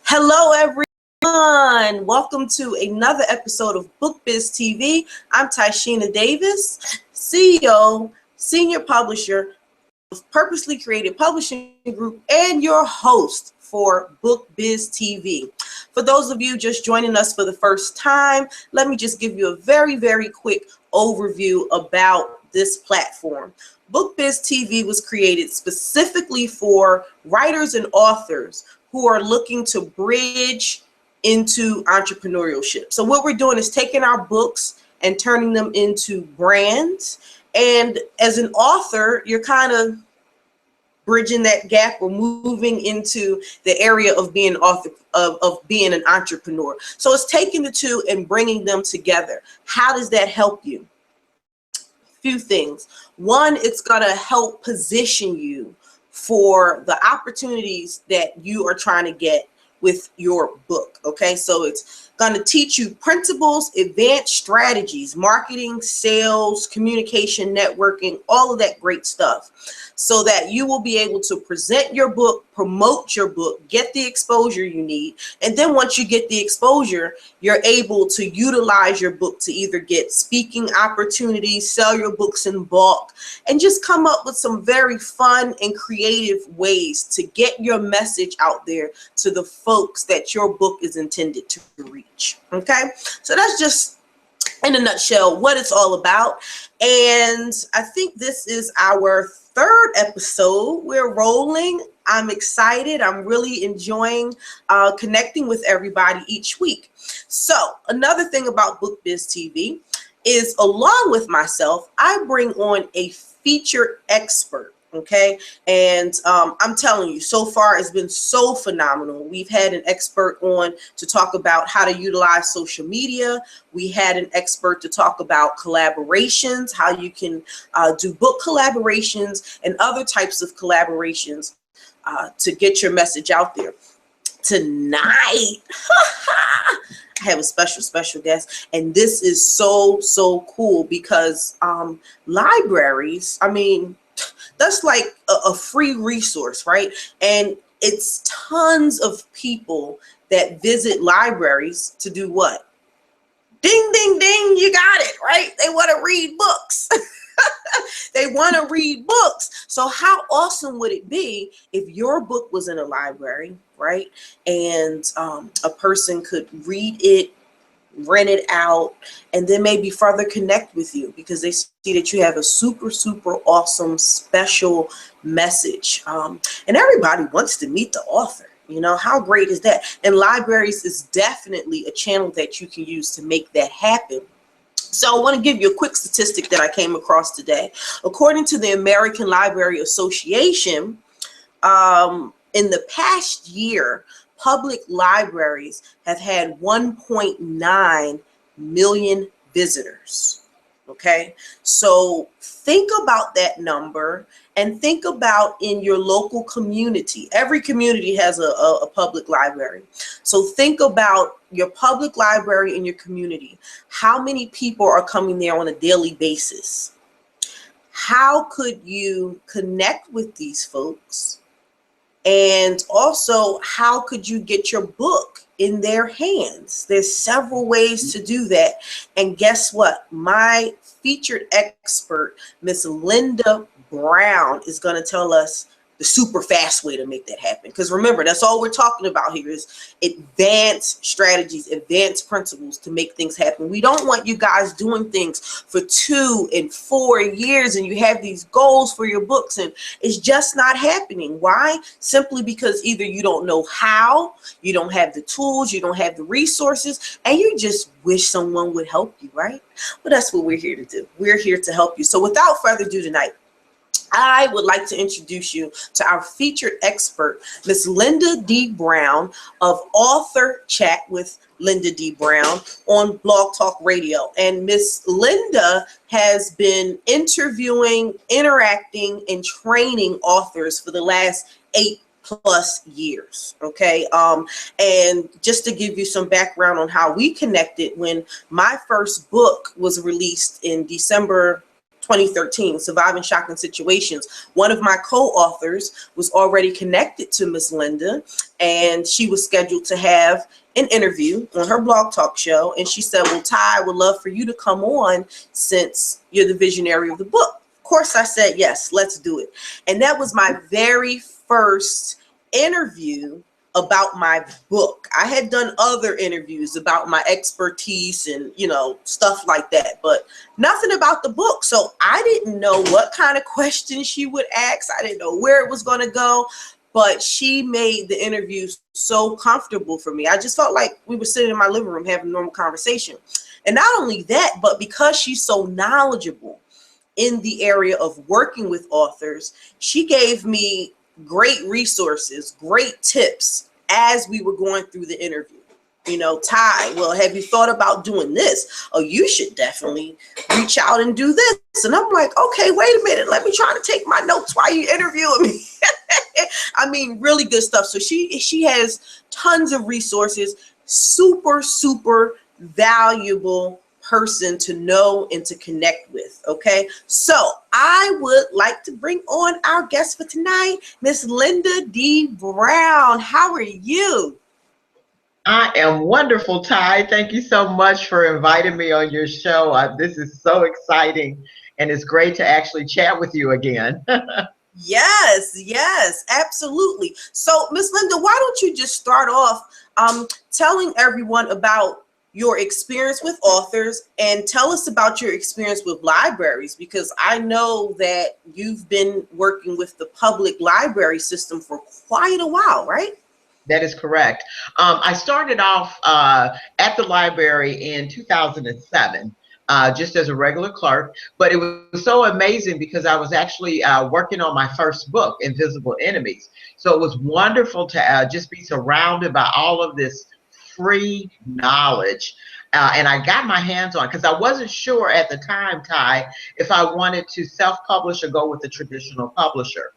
Hello, everyone. Welcome to another episode of BookBiz TV. I'm Tyshina Davis, CEO, Senior Publisher of Purposely Created Publishing Group, and your host for BookBiz TV. For those of you just joining us for the first time, let me just give you a very, very quick overview about this platform. BookBiz TV was created specifically for writers and authors who are looking to bridge into entrepreneurship. So what we're doing is taking our books and turning them into brands. And as an author, you're kind of bridging that gap or moving into the area of being author, of being an entrepreneur. So it's taking the two and bringing them together. How does that help you? Few things. One, it's gonna help position you for the opportunities that you are trying to get with your book. Okay, so it's going to teach you principles, advanced strategies, marketing, sales, communication, networking, all of that great stuff, so that you will be able to present your book, promote your book, get the exposure you need. And then once you get the exposure, you're able to utilize your book to either get speaking opportunities, sell your books in bulk, and just come up with some very fun and creative ways to get your message out there to the folks that your book is intended to reach. Okay, so that's just in a nutshell what it's all about. And I think this is our third episode. We're rolling. I'm excited. I'm really enjoying connecting with everybody each week. So another thing about BookBiz TV is, along with myself, I bring on a featured expert. Okay, and I'm telling you, so far it's been so phenomenal. We've had an expert on to talk about how to utilize social media. We had an expert to talk about collaborations, how you can do book collaborations and other types of collaborations to get your message out there. Tonight, I have a special guest, and this is so cool because libraries, I mean, that's like a free resource, right? And it's tons of people that visit libraries to do what? Ding, ding, ding, you got it, right? They want to read books. They want to read books. So how awesome would it be if your book was in a library, right? And a person could read it, rent it out, and then maybe further connect with you because they see that you have a super awesome special message. And everybody wants to meet the author. You know, how great is that? And libraries is definitely a channel that you can use to make that happen. So I want to give you a quick statistic that I came across today. According to the American Library Association, in the past year, public libraries have had 1.9 million visitors. Okay, so think about that number and think about in your local community. Every community has a public library. So think about your public library in your community. How many people are coming there on a daily basis? How could you connect with these folks? And also, how could you get your book in their hands? There's several ways to do that. And guess what? My featured expert, Miss Linda Brown, is going to tell us the super fast way to make that happen. Because remember, that's all we're talking about here is advanced strategies, advanced principles to make things happen. We don't want you guys doing things for 2 and 4 years and you have these goals for your books and it's just not happening. Why? Simply because either you don't know how, you don't have the tools, you don't have the resources, and you just wish someone would help you, right? Well, that's what we're here to do. We're here to help you. So without further ado tonight, I would like to introduce you to our featured expert, Miss Linda D. Brown of Author Chat with Linda D. Brown on Blog Talk Radio. And Miss Linda has been interviewing, interacting, and training authors for the last 8+ years. Okay. And just to give you some background on how we connected, when my first book was released in December 2013, Surviving Shocking Situations. One of my co-authors was already connected to Miss Linda, and she was scheduled to have an interview on her blog talk show. And she said, well, Ty, I would love for you to come on since you're the visionary of the book. Of course, I said, yes, let's do it. And that was my very first interview about my book. I had done other interviews about my expertise and, you know, stuff like that, but nothing about the book. So I didn't know what kind of questions she would ask. I didn't know where it was going to go, but she made the interview so comfortable for me. I just felt like we were sitting in my living room having a normal conversation. And not only that, but because she's so knowledgeable in the area of working with authors, she gave me great resources, great tips as we were going through the interview. You know, Ty, well, have you thought about doing this? Oh, you should definitely reach out and do this. And I'm like, okay, wait a minute. Let me try to take my notes while you interviewing me. I mean, really good stuff. So she has tons of resources, super, super valuable person to know and to connect with. Okay, so I would like to bring on our guest for tonight, Miss Linda D. Brown. How are you? I am wonderful, Ty. Thank you so much for inviting me on your show. This is so exciting, and it's great to actually chat with you again. Yes, absolutely. So, Miss Linda, why don't you just start off telling everyone about your experience with authors, and tell us about your experience with libraries, because I know that you've been working with the public library system for quite a while, right? That is correct. I started off at the library in 2007. Just as a regular clerk, but it was so amazing because I was actually working on my first book, Invisible Enemies. So it was wonderful to just be surrounded by all of this free knowledge. And I got my hands on, because I wasn't sure at the time, Ty, if I wanted to self-publish or go with a traditional publisher.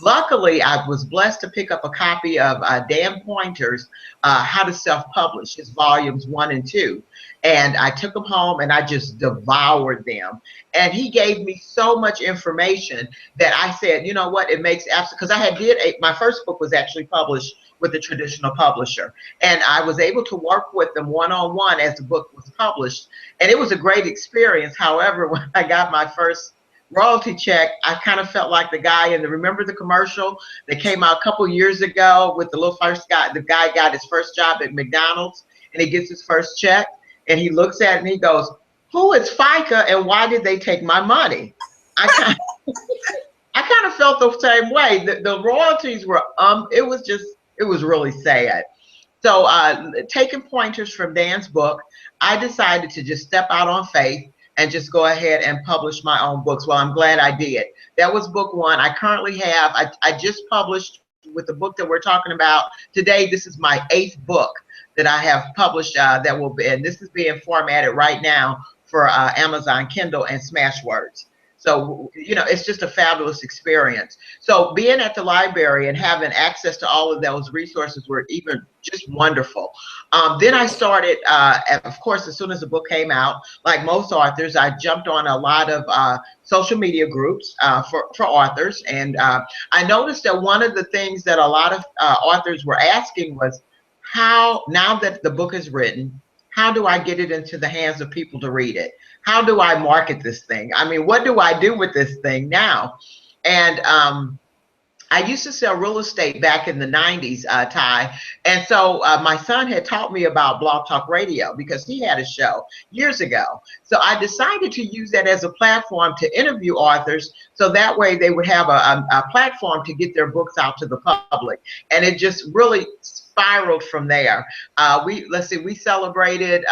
Luckily, I was blessed to pick up a copy of Dan Pointer's How to Self-Publish, his volumes 1 and 2. And I took them home and I just devoured them. And he gave me so much information that I said, you know what, it makes absolute, because my first book was actually published with a traditional publisher. And I was able to work with them one-on-one as the book was published. And it was a great experience. However, when I got my first royalty check, I kind of felt like the guy remember the commercial that came out a couple years ago with the guy got his first job at McDonald's and he gets his first check and he looks at it and he goes, who is FICA and why did they take my money? I kind of felt the same way. The royalties were, it was really sad. So taking pointers from Dan's book, I decided to just step out on faith and just go ahead and publish my own books. Well, I'm glad I did. That was book 1. I currently have, I just published with the book that we're talking about today. This is my 8th book that I have published that will be, and this is being formatted right now for Amazon Kindle and Smashwords. So, you know, it's just a fabulous experience. So being at the library and having access to all of those resources were even just wonderful. Then I started, of course, as soon as the book came out, like most authors, I jumped on a lot of social media groups for authors. And I noticed that one of the things that a lot of authors were asking was, how, now that the book is written, how do I get it into the hands of people to read it? How do I market this thing? I mean, what do I do with this thing now? And I used to sell real estate back in the 90s, Ty. And so my son had taught me about Blog Talk Radio because he had a show years ago. So I decided to use that as a platform to interview authors, so that way they would have a platform to get their books out to the public. And it just really spiraled from there. We celebrated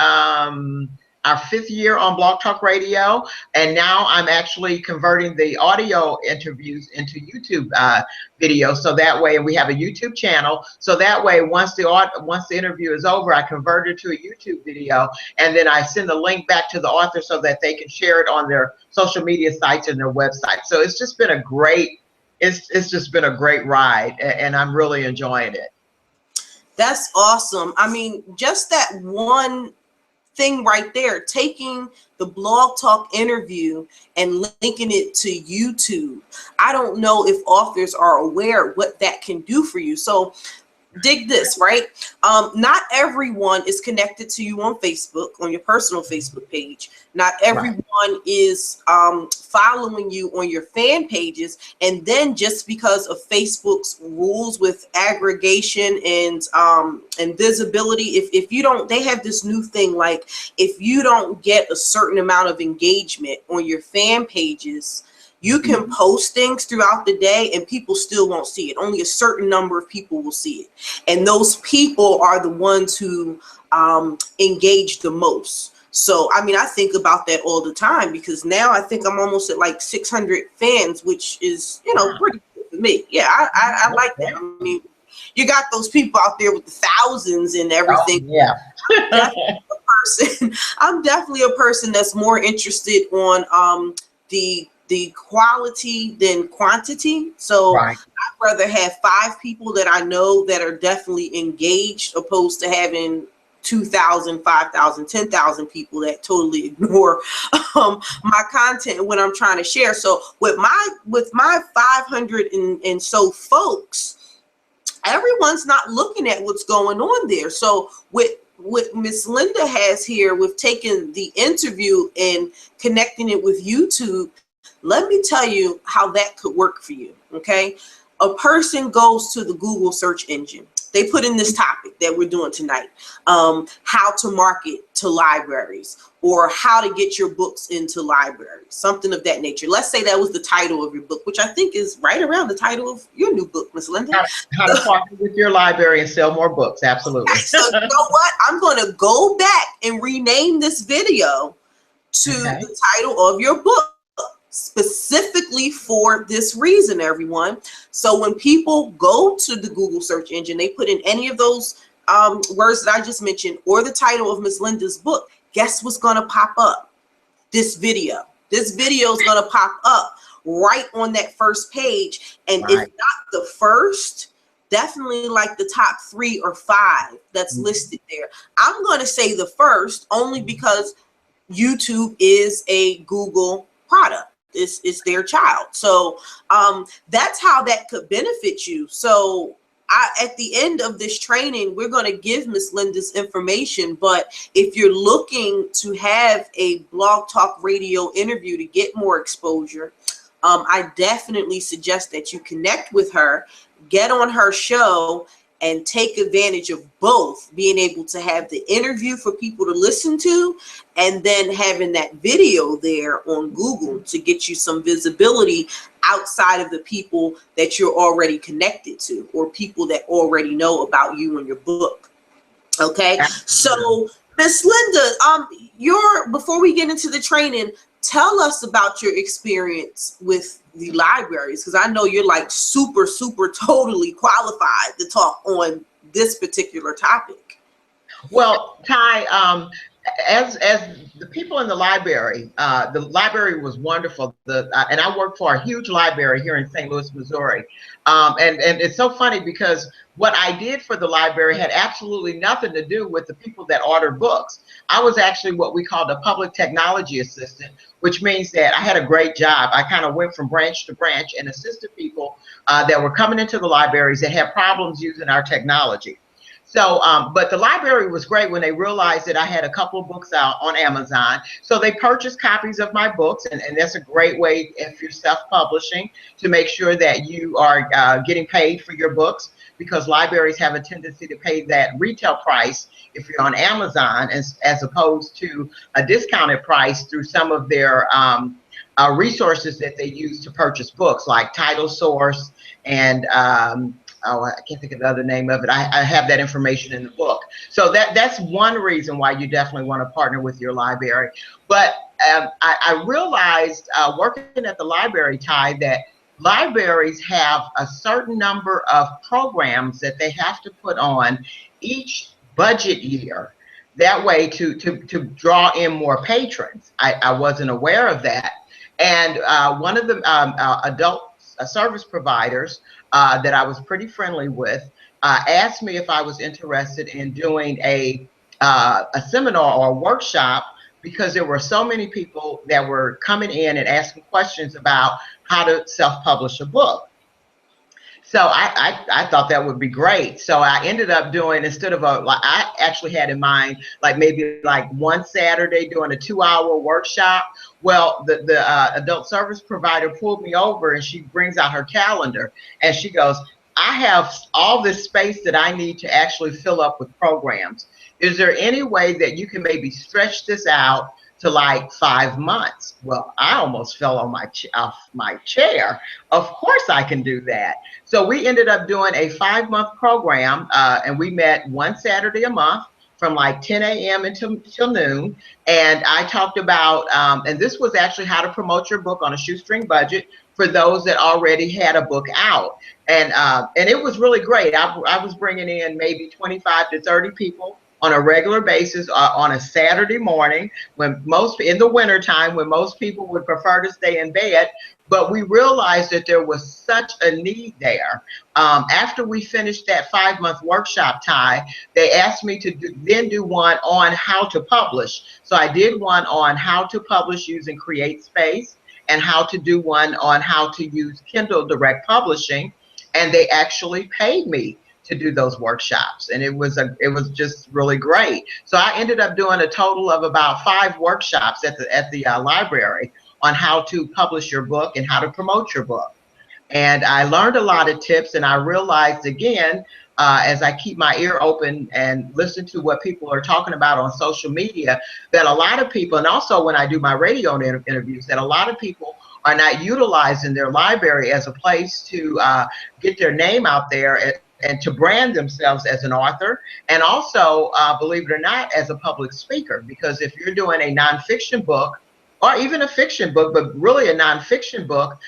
our 5th year on Blog Talk Radio, and now I'm actually converting the audio interviews into YouTube videos, so that way, and we have a YouTube channel, so that way once the interview is over, I convert it to a YouTube video, and then I send the link back to the author so that they can share it on their social media sites and their website. So it's just been a great ride, and I'm really enjoying it. That's awesome. I mean, just that one thing right there, taking the Blog Talk interview and linking it to YouTube. I don't know if authors are aware what that can do for you. So dig this, right? Not everyone is connected to you on Facebook, on your personal Facebook page. Not everyone is following you on your fan pages. And then just because of Facebook's rules with aggregation and visibility, if you don't, they have this new thing, like if you don't get a certain amount of engagement on your fan pages, you can post things throughout the day and people still won't see it. Only a certain number of people will see it. And those people are the ones who engage the most. So, I mean, I think about that all the time, because now I think I'm almost at like 600 fans, which is, you know, pretty good for me. Yeah, I like that. I mean, you got those people out there with the thousands and everything. Oh, yeah. I'm definitely a person that's more interested on the quality than quantity. So I'd rather have 5 people that I know that are definitely engaged, opposed to having 2,000, 5,000, 10,000 people that totally ignore my content when I'm trying to share. So with my 500 and so folks, everyone's not looking at what's going on there. So with what Miss Linda has here, with taking the interview and connecting it with YouTube, let me tell you how that could work for you, okay? A person goes to the Google search engine. They put in this topic that we're doing tonight, how to market to libraries, or how to get your books into libraries, something of that nature. Let's say that was the title of your book, which I think is right around the title of your new book, Miss Linda. How to partner with your library and sell more books, absolutely. So you know what? I'm going to go back and rename this video to the title of your book, specifically for this reason, everyone. So when people go to the Google search engine, they put in any of those words that I just mentioned, or the title of Miss Linda's book, guess what's going to pop up? This video. This video is going to pop up right on that first page. And if not the first, definitely like the top 3 or 5 that's listed there. I'm going to say the first, only because YouTube is a Google product. It's their child. So that's how that could benefit you. So at the end of this training, we're going to give Miss Linda's information. But if you're looking to have a Blog Talk Radio interview to get more exposure, I definitely suggest that you connect with her, get on her show, and take advantage of both, being able to have the interview for people to listen to, and then having that video there on Google to get you some visibility outside of the people that you're already connected to, or people that already know about you and your book. Okay. So Miss Linda, before we get into the training, tell us about your experience with the libraries, because I know you're like super totally qualified to talk on this particular topic. Well, Ty, as the people in the library was wonderful. And I work for a huge library here in St. Louis, Missouri. And it's so funny because what I did for the library had absolutely nothing to do with the people that order books. I was actually what we called a public technology assistant, which means that I had a great job. I kind of went from branch to branch and assisted people that were coming into the libraries that had problems using our technology. So, but the library was great when they realized that I had a couple of books out on Amazon. So they purchased copies of my books, and that's a great way, if you're self-publishing, to make sure that you are getting paid for your books, because libraries have a tendency to pay that retail price if you're on Amazon, as opposed to a discounted price through some of their resources that they use to purchase books, like Title Source and oh, I can't think of the other name of it. I have that information in the book. So that's one reason why you definitely want to partner with your library. But I realized working at the library, Ty, that libraries have a certain number of programs that they have to put on each budget year. That way to draw in more patrons. I wasn't aware of that. And one of the adult service providers that I was pretty friendly with asked me if I was interested in doing a a seminar or a workshop because there were so many people that were coming in and asking questions about how to self-publish a book. So I thought that would be great. So I ended up doing, instead of I actually had in mind like maybe like one Saturday doing a 2-hour workshop. Well, the adult service provider pulled me over and she brings out her calendar and she goes, I have all this space that I need to actually fill up with programs. Is there any way that you can maybe stretch this out to like 5 months? Well, I almost fell on off my chair. Of course I can do that. So we ended up doing a 5-month program, and we met one Saturday a month from like 10 a.m. until noon. And I talked about, and this was actually how to promote your book on a shoestring budget for those that already had a book out. And it was really great. I was bringing in maybe 25 to 30 people on a regular basis on a Saturday morning, when in the winter time, when most people would prefer to stay in bed. But we realized that there was such a need there. After we finished that 5-month workshop, Ty, they asked me to then do one on how to publish. So I did one on how to publish using CreateSpace and how to do one on how to use Kindle Direct Publishing. And they actually paid me to do those workshops, and it was just really great. So I ended up doing a total of about 5 workshops at the library on how to publish your book and how to promote your book. And I learned a lot of tips, and I realized again, as I keep my ear open and listen to what people are talking about on social media, that a lot of people, and also when I do my radio interviews, that a lot of people are not utilizing their library as a place to get their name out there and to brand themselves as an author, and also, believe it or not, as a public speaker. Because if you're doing a nonfiction book, or even a fiction book, but really a nonfiction book,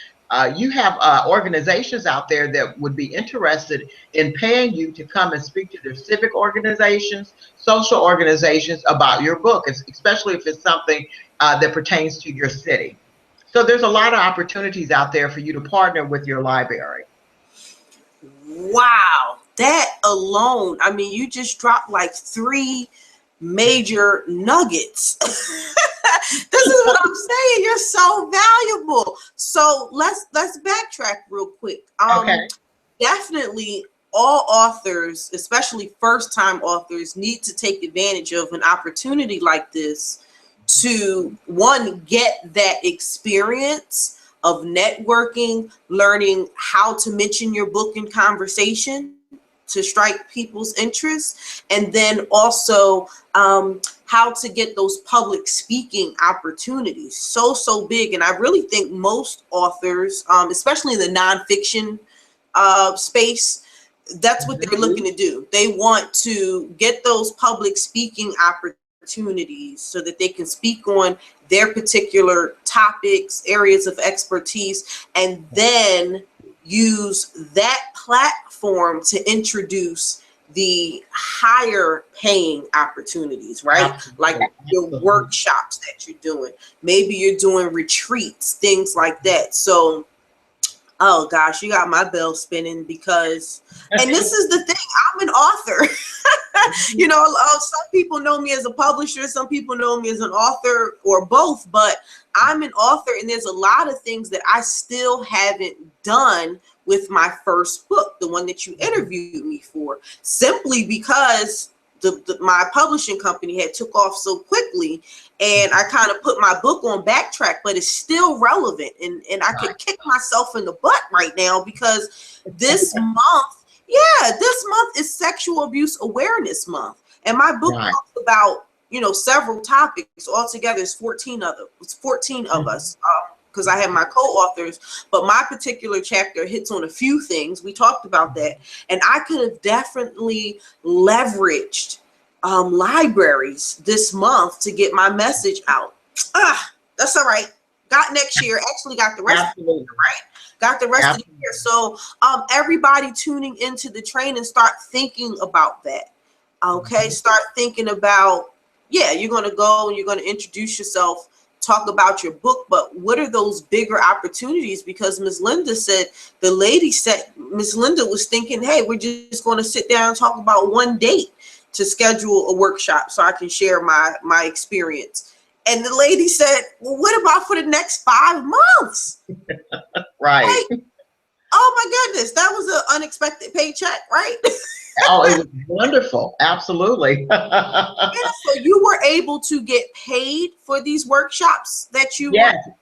you have organizations out there that would be interested in paying you to come and speak to their civic organizations, social organizations about your book, especially if it's something that pertains to your city. So there's a lot of opportunities out there for you to partner with your library. Wow, that alone, I mean, you just dropped like 3 major nuggets. This is what I'm saying. You're so valuable. So let's backtrack real quick. Okay. Definitely all authors, especially first-time authors, need to take advantage of an opportunity like this to, one, get that experience of networking, learning how to mention your book in conversation to strike people's interest, and then also how to get those public speaking opportunities. So big. And I really think most authors, especially in the nonfiction space, that's what they're looking to do. They want to get those public speaking opportunities so that they can speak on their particular topics, areas of expertise, and then use that platform to introduce the higher paying opportunities, right? Like your workshops that you're doing. Maybe you're doing retreats, things like that. So, oh gosh, you got my bell spinning because, and this is the thing, I'm an author. You know, some people know me as a publisher, some people know me as an author, or both, but I'm an author, and there's a lot of things that I still haven't done with my first book, the one that you interviewed me for, simply because my publishing company had took off so quickly, and I kind of put my book on backtrack, but it's still relevant, and I could kick myself in the butt right now because this month, this month is Sexual Abuse Awareness Month, and my book talks about, you know, several topics. Altogether, it's 14 of them. It's 14 of us, because I have my co-authors, but my particular chapter hits on a few things. We talked about that, and I could have definitely leveraged libraries this month to get my message out. That's all right. Got next year. Actually, got the rest of the year, right? Got the rest of the year. So everybody tuning into the training, start thinking about that. Okay, start thinking about, you're going to go and you're going to introduce yourself, talk about your book, but what are those bigger opportunities? Because Ms. Linda said, Ms. Linda was thinking, hey, we're just going to sit down and talk about one date. to schedule a workshop so I can share my experience. And the lady said, well, what about for the next 5 months? Right. Like, oh my goodness, that was an unexpected paycheck, right? Oh, it was wonderful. Absolutely. Yeah, so you were able to get paid for these workshops that you Yes. were.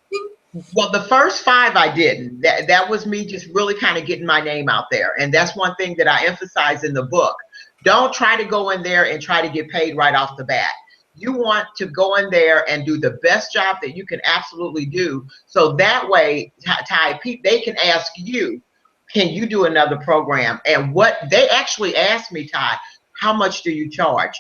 Well, the first 5 I didn't. That was me just really kind of getting my name out there. And that's one thing that I emphasize in the book. Don't try to go in there and try to get paid right off the bat. You want to go in there and do the best job that you can absolutely do. So that way, Ty, they can ask you, can you do another program? And what they actually asked me, Ty, how much do you charge?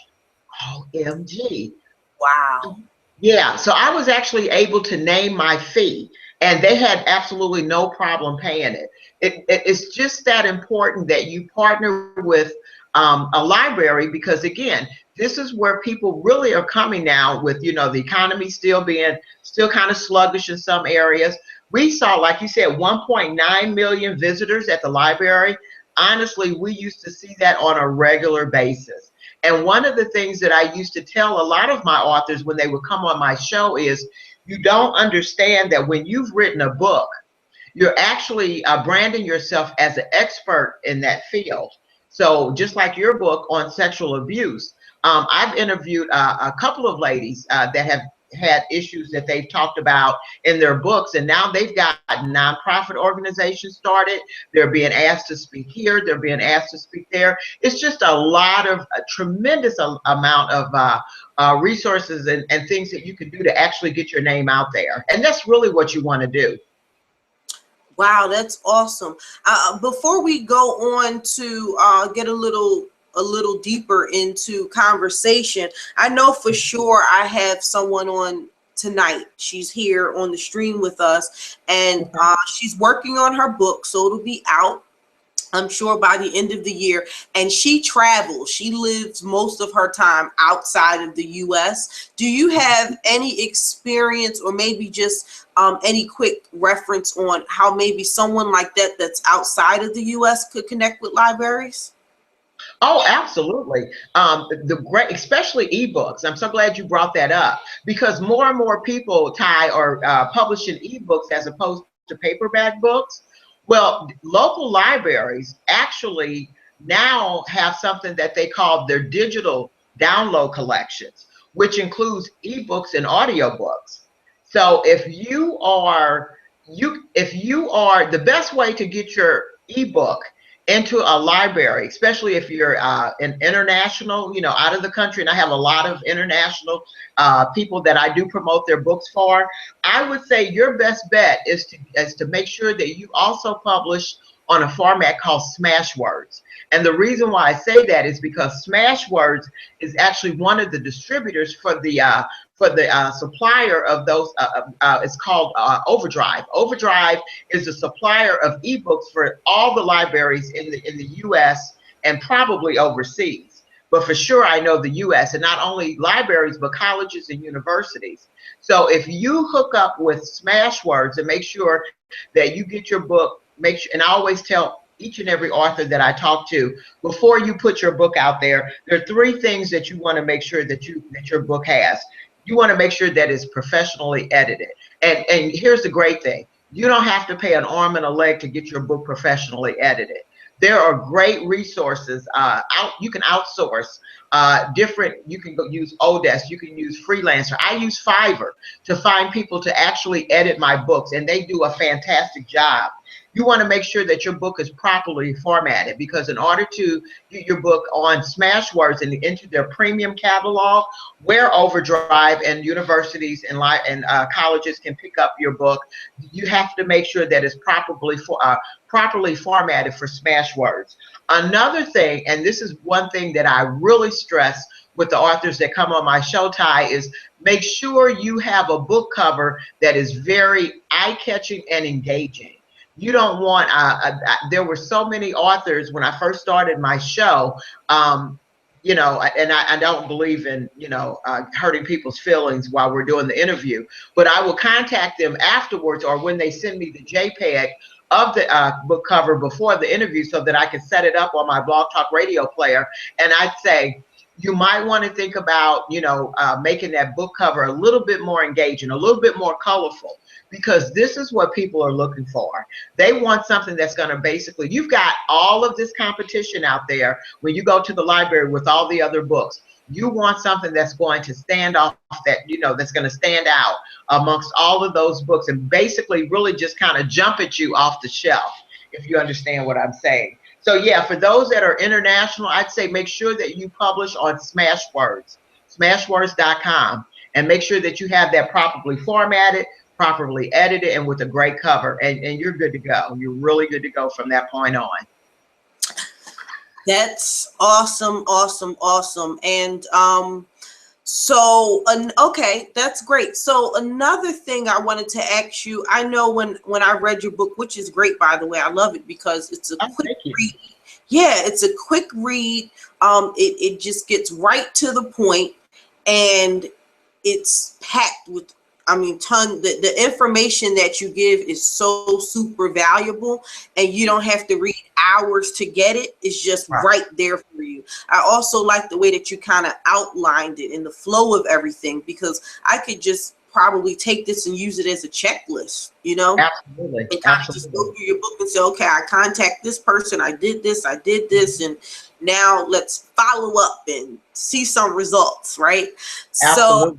OMG. Wow. Yeah, so I was actually able to name my fee, and they had absolutely no problem paying it. It's just that important that you partner with a library, because again, this is where people really are coming now with, you know, the economy still kind of sluggish in some areas. We saw, like you said, 1.9 million visitors at the library. Honestly, we used to see that on a regular basis. And one of the things that I used to tell a lot of my authors when they would come on my show is, you don't understand that when you've written a book, you're actually branding yourself as an expert in that field. So just like your book on sexual abuse, I've interviewed a couple of ladies that have had issues that they've talked about in their books, and now they've got nonprofit organizations started. They're being asked to speak here, they're being asked to speak there. It's just a tremendous amount of resources and things that you can do to actually get your name out there, and that's really what you want to do. Wow, that's awesome. Before we go on to get a little deeper into conversation, I know for sure I have someone on tonight. She's here on the stream with us, and she's working on her book, so it'll be out, I'm sure, by the end of the year. And she travels. She lives most of her time outside of the U.S. Do you have any experience, or maybe just any quick reference on how maybe someone like that that's outside of the U.S. could connect with libraries? Oh, absolutely. Especially ebooks. I'm so glad you brought that up, because more and more people, Ty, are publishing ebooks as opposed to paperback books. Well, local libraries actually now have something that they call their digital download collections, which includes ebooks and audiobooks. So if you are the best way to get your ebook into a library, especially if you're an international, you know, out of the country, and I have a lot of international people that I do promote their books for, I would say your best bet is to make sure that you also publish on a format called Smashwords. And the reason why I say that is because Smashwords is actually one of the distributors for the supplier of those. It's called Overdrive. Overdrive is a supplier of ebooks for all the libraries in the U.S. and probably overseas. But for sure, I know the U.S. and not only libraries but colleges and universities. So if you hook up with Smashwords and make sure that you get your book, and I always tell each and every author that I talk to, before you put your book out there, there are 3 things that you want to make sure that your book has. You want to make sure that it's professionally edited. And here's the great thing. You don't have to pay an arm and a leg to get your book professionally edited. There are great resources. You can outsource you can go use Odesk, you can use Freelancer. I use Fiverr to find people to actually edit my books, and they do a fantastic job. You want to make sure that your book is properly formatted, because in order to get your book on Smashwords and into their premium catalog, where Overdrive and universities and colleges can pick up your book, you have to make sure that it's properly formatted for Smashwords. Another thing, and this is one thing that I really stress with the authors that come on my show, Ty, is make sure you have a book cover that is very eye-catching and engaging. You don't want, there were so many authors when I first started my show, you know, and I don't believe in, you know, hurting people's feelings while we're doing the interview, but I will contact them afterwards, or when they send me the JPEG of the book cover before the interview, so that I can set it up on my Blog Talk Radio player. And I'd say, you might want to think about, making that book cover a little bit more engaging, a little bit more colorful, because this is what people are looking for. They want something that's going to basically, you've got all of this competition out there when you go to the library with all the other books. You want something that's going to stand off, that, that's going to stand out amongst all of those books and basically really just kind of jump at you off the shelf, if you understand what I'm saying. So yeah, for those that are international, I'd say make sure that you publish on Smashwords, smashwords.com, and make sure that you have that properly formatted, properly edited, and with a great cover, and you're good to go. You're really good to go from that point on. That's awesome, awesome, awesome. And okay, that's great. So another thing I wanted to ask you, I know when I read your book, which is great, by the way, I love it because it's a quick read. Yeah, it's a quick read. It just gets right to the point, and it's packed with, the information that you give is so super valuable, and you don't have to read hours to get it. It's just right there for you. I also like the way that you kind of outlined it in the flow of everything, because I could just probably take this and use it as a checklist, Absolutely. And kind of just go through your book and say, okay, I contact this person, I did this, and now let's follow up and see some results, right? Absolutely. So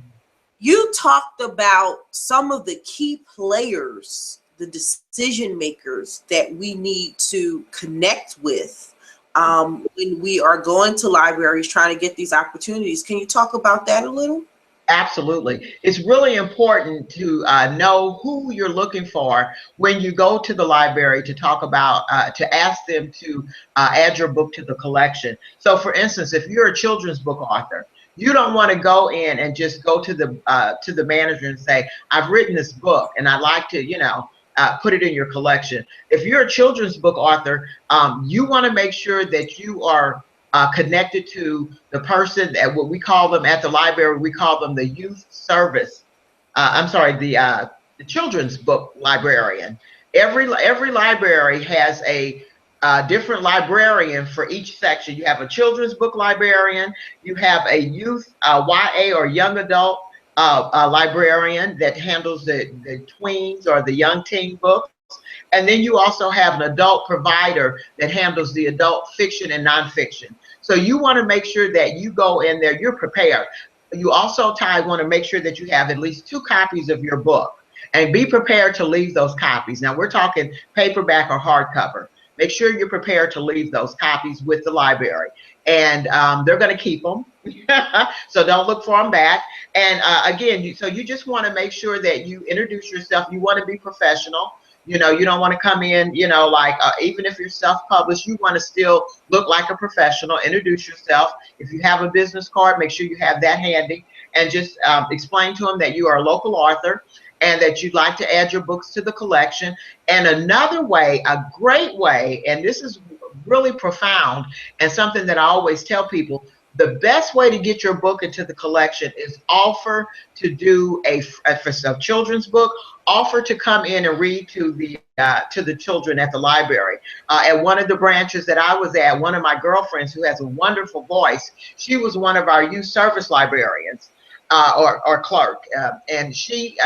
you talked about some of the key players, the decision makers that we need to connect with when we are going to libraries trying to get these opportunities. Can you talk about that a little? Absolutely. It's really important to know who you're looking for when you go to the library to talk about, to ask them to add your book to the collection. So for instance, if you're a children's book author, you don't want to go in and just go to the manager and say, I've written this book and I'd like to, put it in your collection. If you're a children's book author, you want to make sure that you are connected to the person that, what we call them at the library, we call them the youth service. The children's book librarian. Every library has a different librarian for each section. You have a children's book librarian, you have a youth YA or young adult librarian that handles the tweens or the young teen books. And then you also have an adult provider that handles the adult fiction and nonfiction. So you want to make sure that you go in there, you're prepared. You also, Ty, want to make sure that you have at least 2 copies of your book, and be prepared to leave those copies. Now we're talking paperback or hardcover. Make sure you're prepared to leave those copies with the library, and they're going to keep them. So don't look for them back. And again, so you just want to make sure that you introduce yourself. You want to be professional. You don't want to come in, like even if you're self-published, you want to still look like a professional. Introduce yourself. If you have a business card, make sure you have that handy, and just explain to them that you are a local author and that you'd like to add your books to the collection. And another way, a great way, and this is really profound and something that I always tell people, the best way to get your book into the collection is offer to do for a children's book, offer to come in and read to the children at the library. At one of the branches that I was at, one of my girlfriends who has a wonderful voice, she was one of our youth service librarians. Or clerk, and she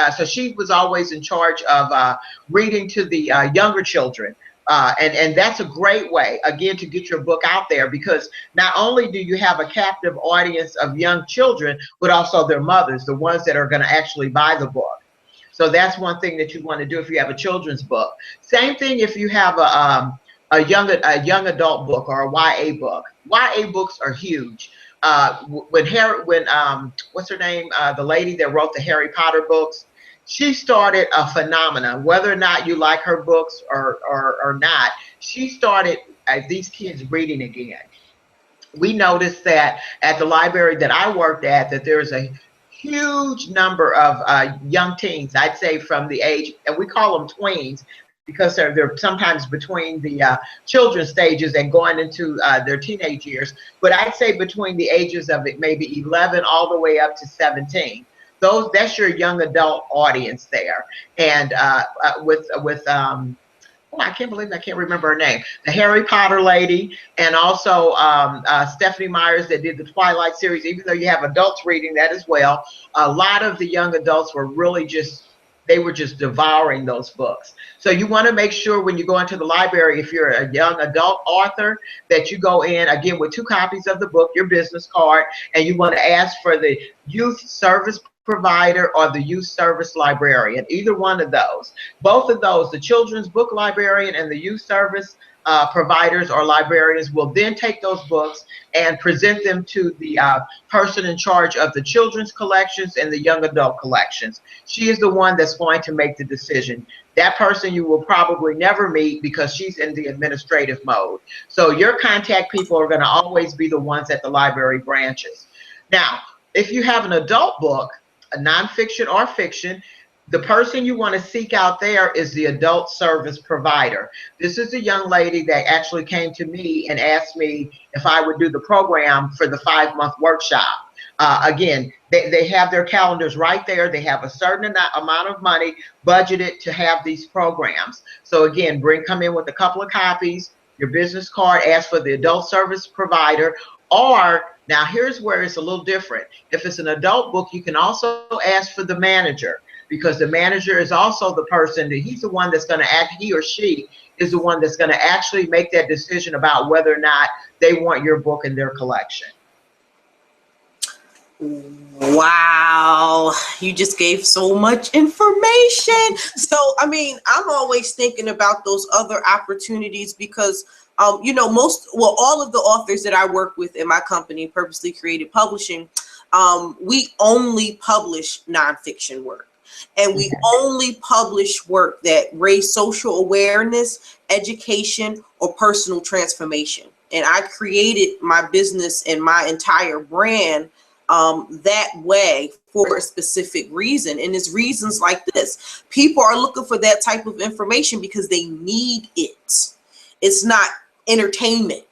was always in charge of reading to the younger children, and that's a great way, again, to get your book out there, because not only do you have a captive audience of young children, but also their mothers, the ones that are going to actually buy the book. So that's one thing that you want to do if you have a children's book. Same thing if you have a young adult book or a YA book. YA books are huge. What's her name? The lady that wrote the Harry Potter books, she started a phenomenon. Whether or not you like her books or not, she started these kids reading again. We noticed that at the library that I worked at, that there's a huge number of young teens, I'd say from the age, and we call them tweens, because they're sometimes between the children's stages and going into their teenage years. But I'd say between the ages of maybe 11 all the way up to 17. That's your young adult audience there. And I can't believe I can't remember her name. The Harry Potter lady, and also Stephanie Myers that did the Twilight series. Even though you have adults reading that as well, a lot of the young adults were really just, they were just devouring those books. So you want to make sure when you go into the library, if you're a young adult author, that you go in again with 2 copies of the book, your business card, and you want to ask for the youth service provider or the youth service librarian, either one of those. Both of those, the children's book librarian and the youth service providers or librarians, will then take those books and present them to the person in charge of the children's collections and the young adult collections. She is the one that's going to make the decision. That person you will probably never meet because she's in the administrative mode. So your contact people are going to always be the ones at the library branches. Now, if you have an adult book, a nonfiction or fiction, the person you want to seek out there is the adult service provider. This is a young lady that actually came to me and asked me if I would do the program for the 5-month workshop. Again, they have their calendars right there. They have a certain amount of money budgeted to have these programs. So again, come in with a couple of copies, your business card, ask for the adult service provider, or now here's where it's a little different. If it's an adult book, you can also ask for the manager, because the manager is also the person that he's the one that's going to act, he or she is the one that's going to actually make that decision about whether or not they want your book in their collection. Wow, you just gave so much information. So, I mean, I'm always thinking about those other opportunities because, you know, all of the authors that I work with in my company, Purposely Created Publishing, we only publish nonfiction work. And we only publish work that raise social awareness, education, or personal transformation. And I created my business and my entire brand that way for a specific reason. And it's reasons like this. People are looking for that type of information because they need it. It's not entertainment.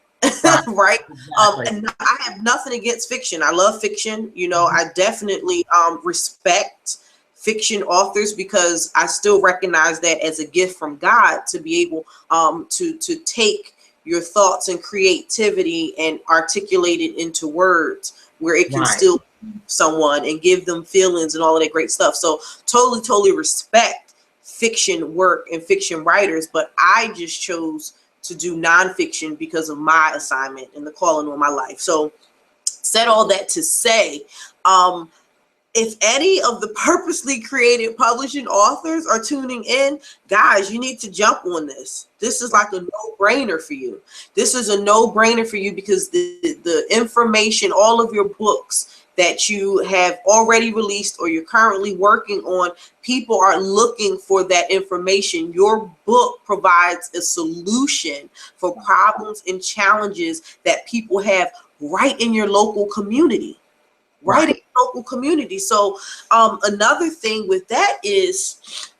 Right. Exactly. And I have nothing against fiction. I love fiction. You know, I definitely respect fiction authors because I still recognize that as a gift from God to be able to take your thoughts and creativity and articulate it into words where it can still someone and give them feelings and all of that great stuff. So totally respect fiction work and fiction writers, but I just chose to do nonfiction because of my assignment and the calling on my life. So said all that to say, if any of the Purposely Created Publishing authors are tuning in, guys, you need to jump on this. This is like a no-brainer for you. This is a no-brainer for you because the information, all of your books that you have already released or you're currently working on, people are looking for that information. Your book provides a solution for problems and challenges that people have right in your local community. Right in local community. So another thing with that is,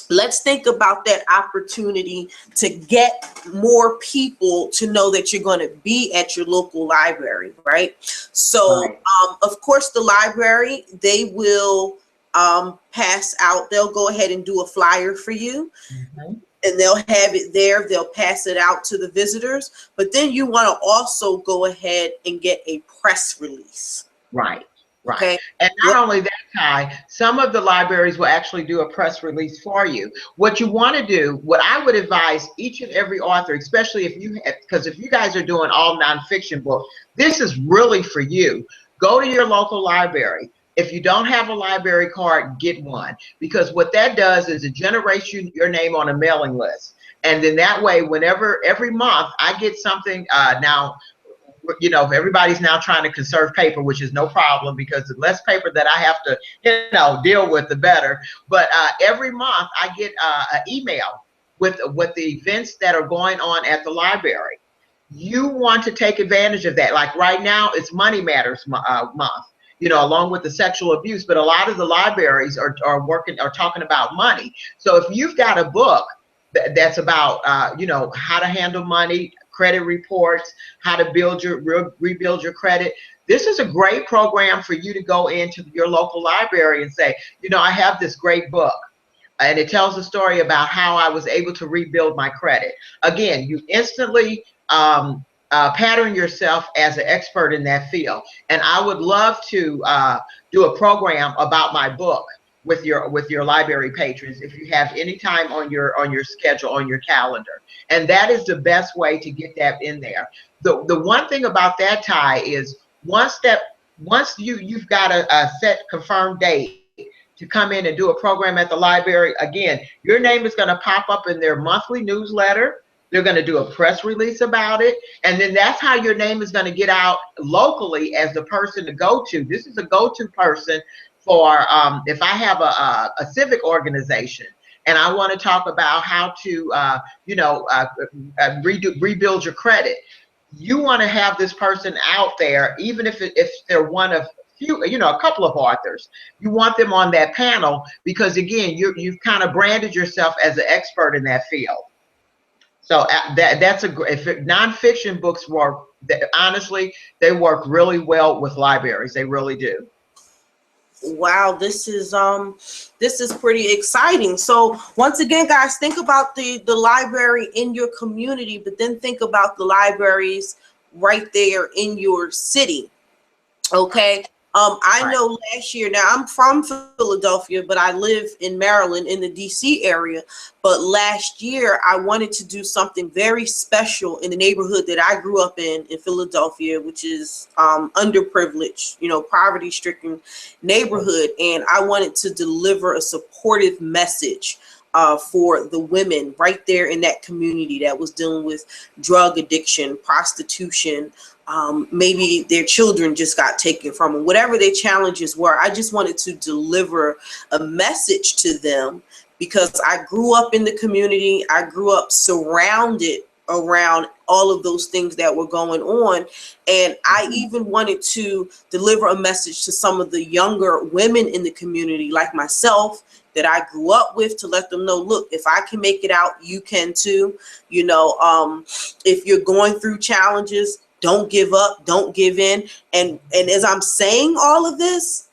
let's think about that opportunity to get more people to know that you're going to be at your local library, right? So of course the library, they will pass out, they'll go ahead and do a flyer for you. And they'll have it there. They'll pass it out to the visitors. But then you want to also go ahead and get a press release. Right. Okay. And not only that, Ty, some of the libraries will actually do a press release for you. What you want to do, what I would advise each and every author, especially if you have, because if you guys are doing all nonfiction books, this is really for you. Go to your local library. If you don't have a library card, get one, because what that does is it generates your name on a mailing list. And then that way, whenever, every month I get something now, you know, everybody's now trying to conserve paper, which is no problem because the less paper that I have to, you know, deal with, the better. But every month I get an email with the events that are going on at the library. You want to take advantage of that. Like right now, it's Money Matters month, you know, along with the sexual abuse. But a lot of the libraries are talking about money. So if you've got a book that's about, you know, how to handle money, credit reports, how to rebuild your credit. This is a great program for you to go into your local library and say, you know, I have this great book. and it tells a story about how I was able to rebuild my credit. Again, you instantly pattern yourself as an expert in that field. And I would love to do a program about my book with your library patrons if you have any time on your schedule, on your calendar. And that is the best way to get that in there. The one thing about that, Ty, is once you've got a set confirmed date to come in and do a program at the library, again, your name is going to pop up in their monthly newsletter. They're going to do a press release about it. And then that's how your name is going to get out locally as the person to go to. This is a go-to person for if I have a civic organization and I want to talk about how to, rebuild your credit. You want to have this person out there, even if they're one of a couple of authors. You want them on that panel because, again, you've kind of branded yourself as an expert in that field. So that's if nonfiction books work, honestly, they work really well with libraries. They really do. Wow, this is pretty exciting. So once again, guys, think about the library in your community, but then think about the libraries right there in your city. Okay. I know last year, now I'm from Philadelphia, but I live in Maryland in the DC area. But last year I wanted to do something very special in the neighborhood that I grew up in Philadelphia, which is underprivileged, poverty-stricken neighborhood. And I wanted to deliver a supportive message for the women right there in that community that was dealing with drug addiction, prostitution, maybe their children just got taken from them, whatever their challenges were. I just wanted to deliver a message to them because I grew up in the community. I grew up surrounded around all of those things that were going on. And I even wanted to deliver a message to some of the younger women in the community like myself that I grew up with, to let them know, look, if I can make it out, you can too. If you're going through challenges, don't give up, don't give in. And as I'm saying all of this,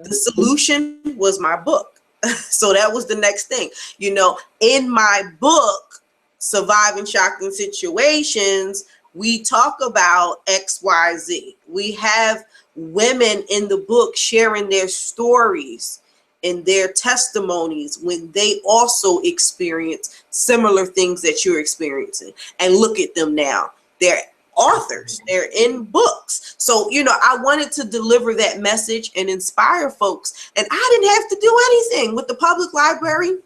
the solution was my book. So that was the next thing. In my book, Surviving Shocking Situations, we talk about XYZ. We have women in the book sharing their stories and their testimonies when they also experience similar things that you're experiencing. And look at them now. They're authors, they're in books. So, I wanted to deliver that message and inspire folks. And I didn't have to do anything with the public library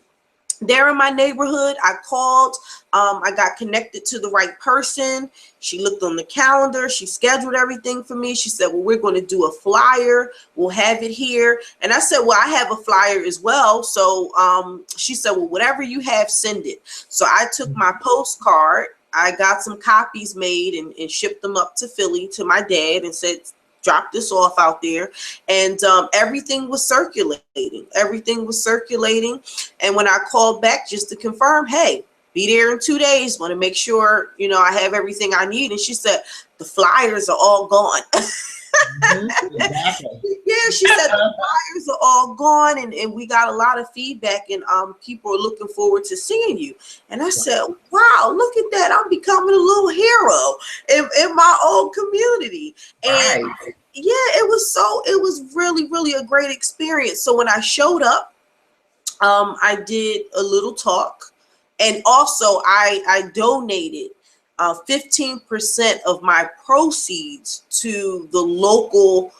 there in my neighborhood. I called, I got connected to the right person. She looked on the calendar, she scheduled everything for me. She said, well, we're going to do a flyer, we'll have it here. And I said, well, I have a flyer as well. So she said, well, whatever you have, send it. So I took my postcard, I got some copies made and shipped them up to Philly to my dad and said, drop this off out there. And everything was circulating. Everything was circulating. And when I called back just to confirm, hey, be there in 2 days, want to make sure, I have everything I need. And she said, the flyers are all gone. Exactly. Yeah, she said the flyers are all gone, and we got a lot of feedback, and people are looking forward to seeing you. And I said, wow, look at that. I'm becoming a little hero in my own community. And yeah, it was really, really a great experience. So when I showed up, I did a little talk, and also I donated 15% of my proceeds to the local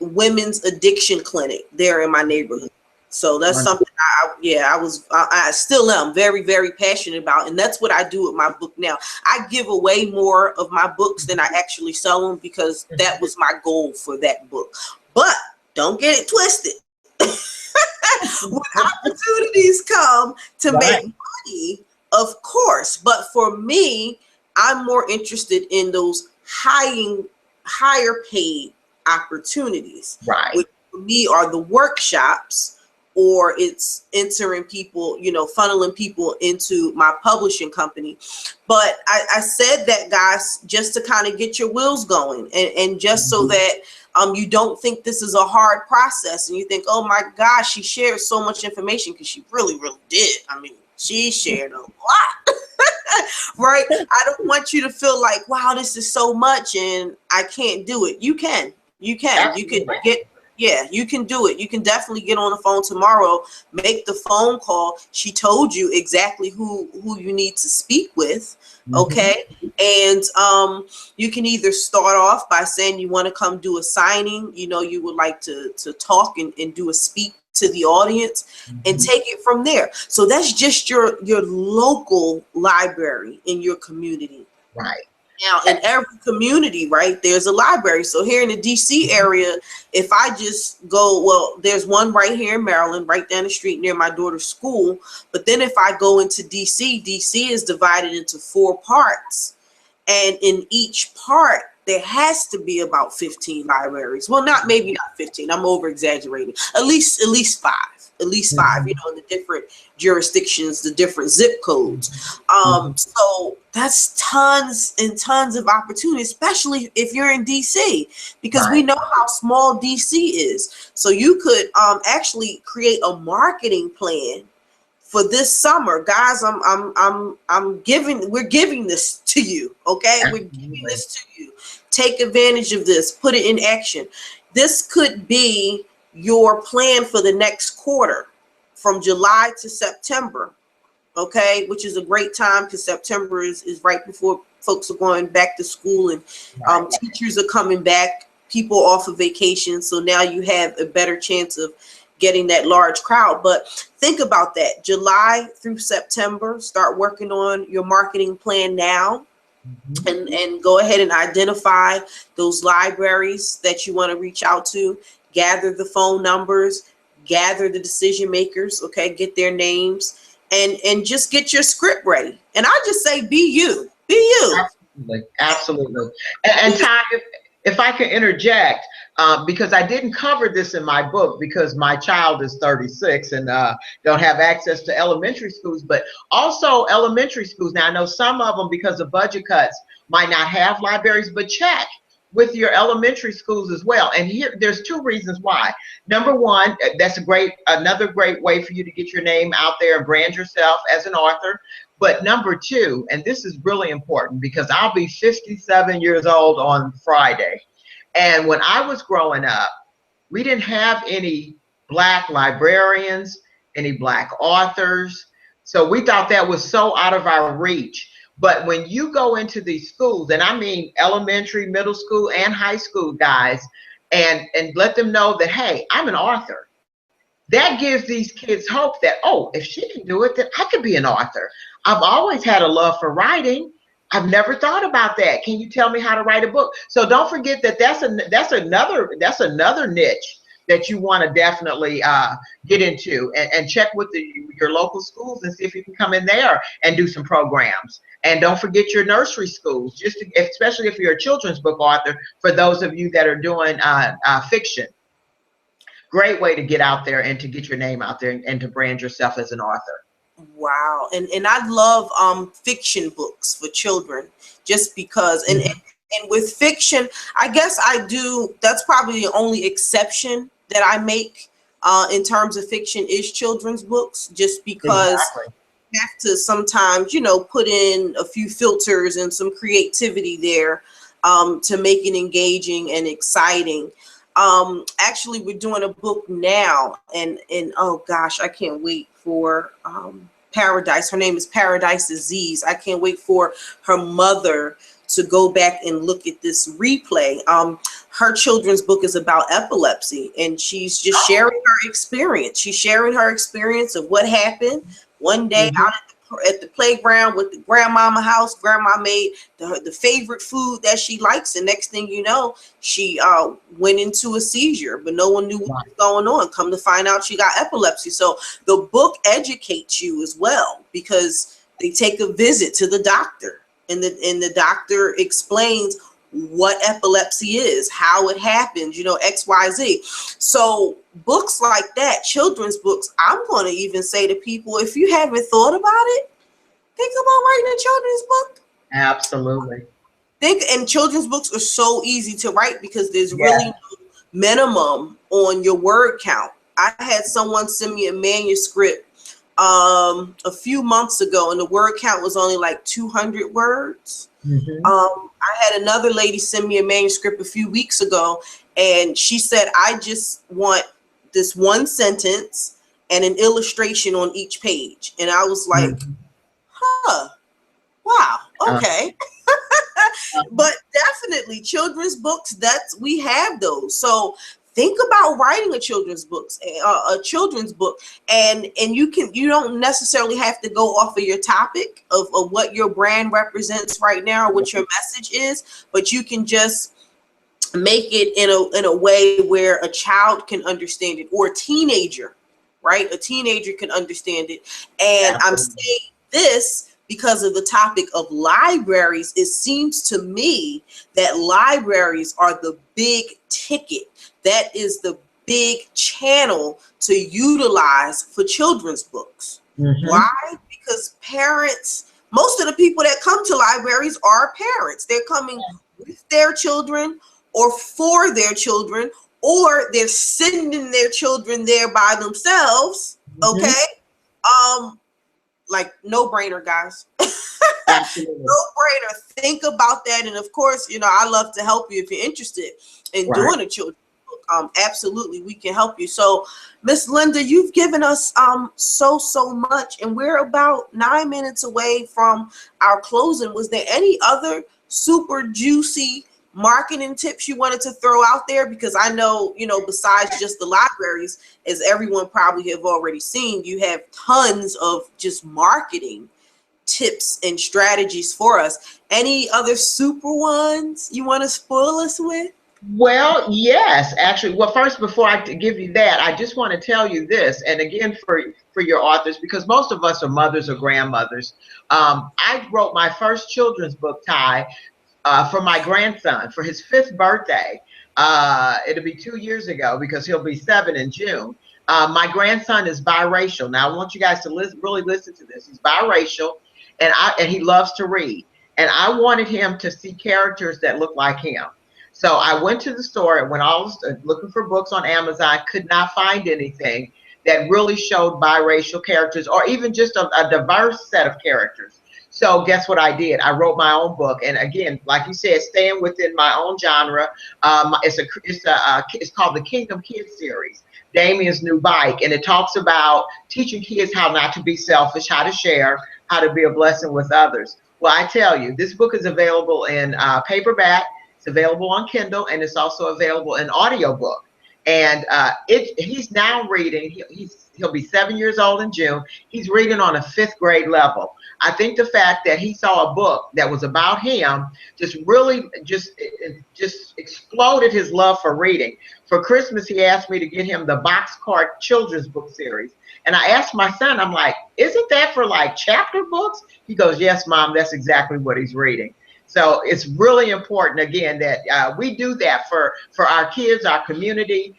women's addiction clinic there in my neighborhood. So that's something I still am very, very passionate about. And that's what I do with my book now. I give away more of my books than I actually sell them because that was my goal for that book. But don't get it twisted. When opportunities come to make money, of course, but for me, I'm more interested in those higher paid opportunities. Right. Which for me are the workshops or it's entering people, you know, funneling people into my publishing company. But I said that, guys, just to kind of get your wheels going, and just so that you don't think this is a hard process and you think, oh my gosh, she shared so much information, because she really, really did. I mean, she shared a lot. Right? I don't want you to feel like, wow, this is so much and I can't do it. You can. You can get, yeah, you can do it. You can definitely get on the phone tomorrow, make the phone call. She told you exactly who you need to speak with. Okay. And you can either start off by saying you want to come do a signing, you know, you would like to talk and do a speak to the audience, and take it from there. So that's just your local library in your community. Right. Now, in every community, right, there's a library. So here in the DC area, if I just go, well, there's one right here in Maryland, right down the street near my daughter's school. But then if I go into DC, DC is divided into 4 parts. And in each part, there has to be about 15 libraries. Well, maybe not 15. I'm over exaggerating. At least 5. At least 5, you know, in the different jurisdictions, the different zip codes. So that's tons and tons of opportunity, especially if you're in DC, because we know how small DC is. So you could actually create a marketing plan for this summer, guys. We're giving this to you. Okay. We're giving this to you. Take advantage of this, put it in action. This could be your plan for the next quarter, from July to September. Okay. Which is a great time, because September is right before folks are going back to school, and teachers are coming back, people off of vacation. So now you have a better chance of getting that large crowd. But think about that. July through September, start working on your marketing plan now, and go ahead and identify those libraries that you want to reach out to, gather the phone numbers, gather the decision makers, okay, get their names, and just get your script ready. And I just say, be you. Be you. Absolutely. And Ty, if I can interject, because I didn't cover this in my book, because my child is 36 and don't have access to elementary schools, but also elementary schools. Now, I know some of them, because of budget cuts, might not have libraries, but check with your elementary schools as well. And here, there's 2 reasons why. Number one, that's another great way for you to get your name out there and brand yourself as an author. But number 2, and this is really important, because I'll be 57 years old on Friday. And when I was growing up, we didn't have any Black librarians, any Black authors. So we thought that was so out of our reach. But when you go into these schools, and I mean elementary, middle school, and high school, guys, and let them know that, hey, I'm an author, that gives these kids hope that, oh, if she can do it, then I could be an author. I've always had a love for writing. I've never thought about that. Can you tell me how to write a book? So don't forget that that's another niche that you want to definitely get into, and check with your local schools and see if you can come in there and do some programs. And don't forget your nursery schools, especially if you're a children's book author, for those of you that are doing fiction. Great way to get out there and to get your name out there, and to brand yourself as an author. Wow. And I love fiction books for children, just because, and with fiction, I guess that's probably the only exception that I make in terms of fiction is children's books, just because you have to sometimes, you know, put in a few filters and some creativity there to make it engaging and exciting. Actually, we're doing a book now, and oh gosh, I can't wait for Paradise. Her name is Paradise Aziz. I can't wait for her mother to go back and look at this replay. Her children's book is about epilepsy, and she's just sharing her experience. She's sharing her experience of what happened one day out at the playground with the grandmama house. Grandma made the favorite food that she likes, and next thing you know, she went into a seizure, but no one knew what was going on. Come to find out, she got epilepsy. So the book educates you as well, because they take a visit to the doctor, and the doctor explains what epilepsy is, how it happens, you know, X, Y, Z. So books like that, children's books, I'm going to even say to people, if you haven't thought about it, think about writing a children's book. Absolutely. And children's books are so easy to write because there's Yeah. really no minimum on your word count. I had someone send me a manuscript a few months ago, and the word count was only like 200 words. Mm-hmm. I had another lady send me a manuscript a few weeks ago, and she said, I just want this one sentence and an illustration on each page. And I was like, huh, wow, okay. But definitely children's books, we have those. So think about writing a children's book, and you don't necessarily have to go off of your topic of what your brand represents right now, or what your message is, but you can just make it in a way where a child can understand it, or a teenager, right? A teenager can understand it. And I'm saying this because of the topic of libraries. It seems to me that libraries are the big ticket. That is the big channel to utilize for children's books. Mm-hmm. Why? Because parents, most of the people that come to libraries are parents. They're coming with their children or for their children, or they're sending their children there by themselves. Okay. Like, no brainer, guys. Absolutely. No brainer. Think about that. And of course, you know, I love to help you if you're interested in doing a children's book. Absolutely, we can help you. So, Miss Linda, you've given us so much, and we're about 9 minutes away from our closing. Was there any other super juicy marketing tips you wanted to throw out there? Because I know, you know, besides just the libraries, as everyone probably have already seen, you have tons of just marketing tips and strategies for us. Any other super ones you want to spoil us with? Well, yes, actually. Well, first, before I give you that, I just want to tell you this, and again, for your authors, because most of us are mothers or grandmothers. I wrote my first children's book, Ty, for my grandson for his 5th birthday. It'll be 2 years ago because he'll be 7 in June. My grandson is biracial. Now, I want you guys to really listen to this. He's biracial, and he loves to read. And I wanted him to see characters that look like him. So I went to the store and went looking for books on Amazon, could not find anything that really showed biracial characters, or even just a diverse set of characters. So guess what I did? I wrote my own book, and again, like you said, staying within my own genre. It's called the Kingdom Kids series, Damien's New Bike, and it talks about teaching kids how not to be selfish, how to share, how to be a blessing with others. Well, I tell you, this book is available in paperback. It's available on Kindle, and it's also available in audiobook. And he's now reading. He'll be 7 years old in June. He's reading on a 5th grade level. I think the fact that he saw a book that was about him just really just exploded his love for reading. For Christmas, he asked me to get him the Boxcar children's book series. And I asked my son, I'm like, isn't that for like chapter books? He goes, yes, Mom, that's exactly what he's reading. So it's really important, again, that we do that for our kids, our community,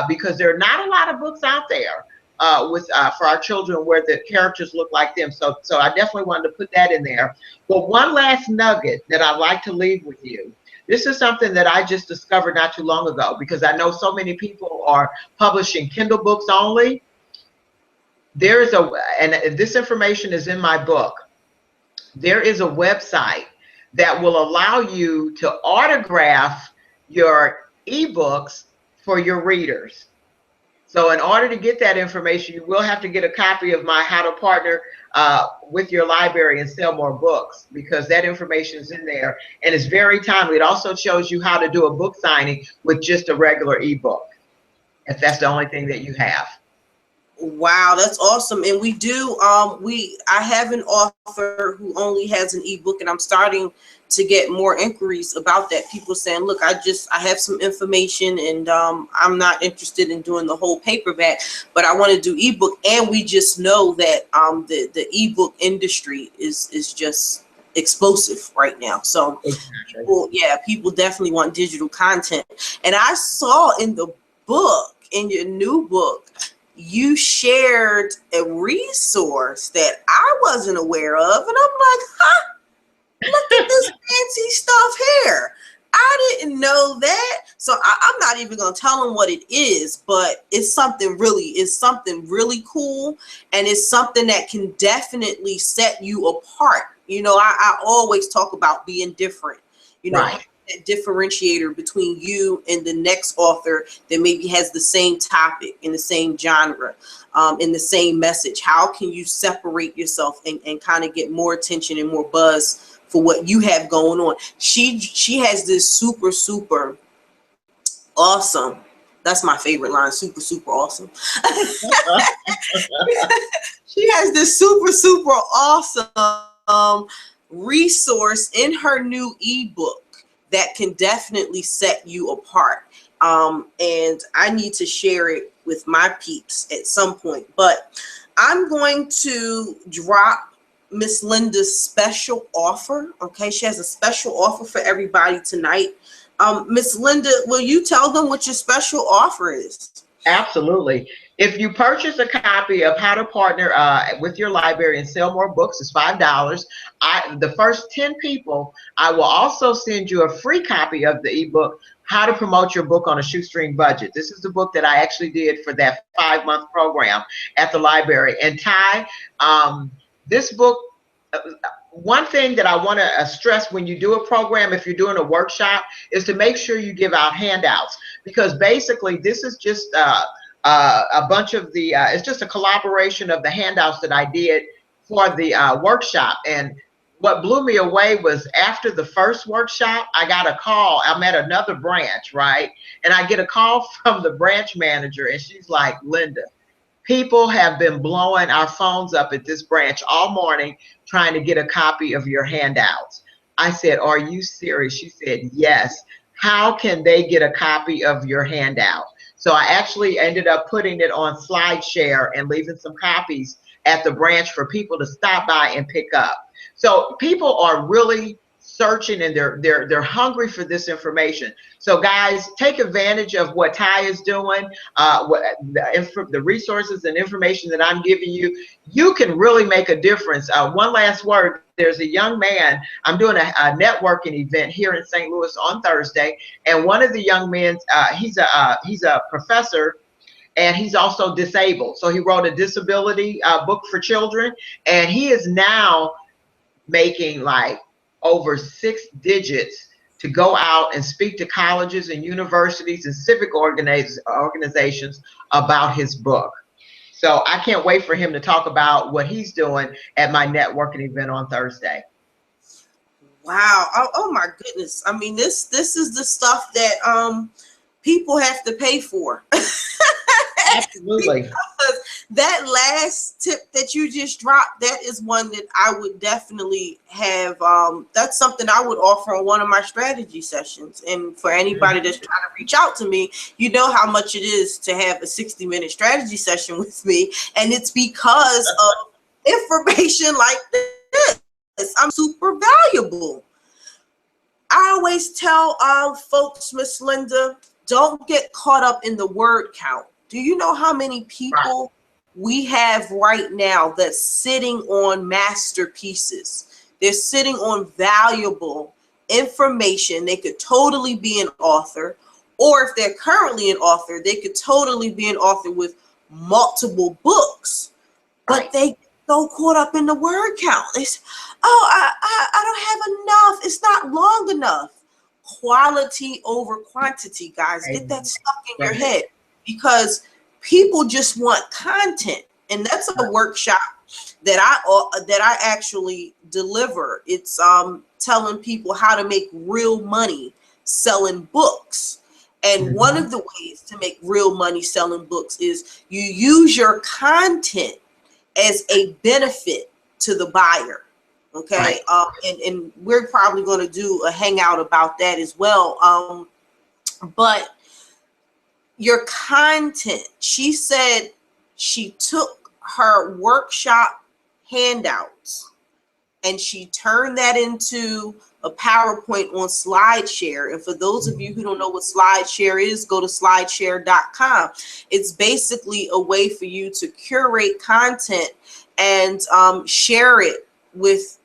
because there are not a lot of books out there for our children where the characters look like them. So I definitely wanted to put that in there. But one last nugget that I'd like to leave with you. This is something that I just discovered not too long ago, because I know so many people are publishing Kindle books only. And this information is in my book. There is a website that will allow you to autograph your ebooks for your readers. So in order to get that information, you will have to get a copy of my How to Partner with Your Library and Sell More Books, because that information is in there, and it's very timely. It also shows you how to do a book signing with just a regular ebook, if that's the only thing that you have. Wow, that's awesome. And we do, I have an author who only has an ebook, and I'm starting to get more inquiries about that. People saying, look, I have some information, and I'm not interested in doing the whole paperback, but I want to do ebook. And we just know that the ebook industry is just explosive right now. So people definitely want digital content. And I saw in the book, in your new book, you shared a resource that I wasn't aware of. And I'm like, look at this fancy stuff here. I didn't know that. So I'm not even going to tell them what it is, but it's something really cool. And it's something that can definitely set you apart. You know, I always talk about being different, you know, Right. that differentiator between you and the next author that maybe has the same topic in the same genre, in the same message. How can you separate yourself and kind of get more attention and more buzz for what you have going on? She has this super awesome. That's my favorite line. Super awesome. She has this super awesome resource in her new ebook that can definitely set you apart. And I need to share it with my peeps at some point. But I'm going to drop Miss Linda's special offer. Okay, she has a special offer for everybody tonight. Miss Linda, will you tell them what your special offer is? Absolutely. If you purchase a copy of How to Partner with Your Library and Sell More Books, it's $5. The first 10 people, I will also send you a free copy of the ebook, How to Promote Your Book on a Shoestring Budget. This is the book that I actually did for that 5-month program at the library. And Ty, this book, one thing that I want to stress when you do a program, if you're doing a workshop, is to make sure you give out handouts, because basically this is just a bunch of the, it's just a collaboration of the handouts that I did for the workshop. And what blew me away was after the first workshop, I got a call. I'm at another branch, right? And I get a call from the branch manager, and she's like, Linda, people have been blowing our phones up at this branch all morning trying to get a copy of your handouts. I said, are you serious? She said, yes. How can they get a copy of your handout? So I actually ended up putting it on SlideShare and leaving some copies at the branch for people to stop by and pick up. So people are really searching, and they're hungry for this information. So guys, take advantage of what Ty is doing, the resources and information that I'm giving you. You can really make a difference. One last word. There's a young man, I'm doing a networking event here in St. Louis on Thursday, and one of the young men, he's a professor, and he's also disabled. So he wrote a disability book for children, and he is now making like over 6 digits to go out and speak to colleges and universities and civic organizations about his book. So I can't wait for him to talk about what he's doing at my networking event on Thursday. Wow. Oh my goodness. I mean, this is the stuff that people have to pay for. Absolutely. Because that last tip that you just dropped, that is one that I would definitely have. That's something I would offer on one of my strategy sessions. And for anybody that's trying to reach out to me, you know how much it is to have a 60-minute strategy session with me. And it's because of information like this. I'm super valuable. I always tell folks, Miss Linda, don't get caught up in the word count. Do you know how many people we have right now that's sitting on masterpieces? They're sitting on valuable information. They could totally be an author, or if they're currently an author, they could totally be an author with multiple books, but they get so caught up in the word count. It's, I don't have enough. It's not long enough. Quality over quantity, guys. Get that stuck in your head, because people just want content. And that's a workshop that I actually deliver. It's telling people how to make real money selling books. And one of the ways to make real money selling books is you use your content as a benefit to the buyer. Okay. And we're probably going to do a hangout about that as well. But your content, she said she took her workshop handouts and she turned that into a PowerPoint on SlideShare. And for those of you who don't know what SlideShare is, go to slideshare.com. It's basically a way for you to curate content and share it with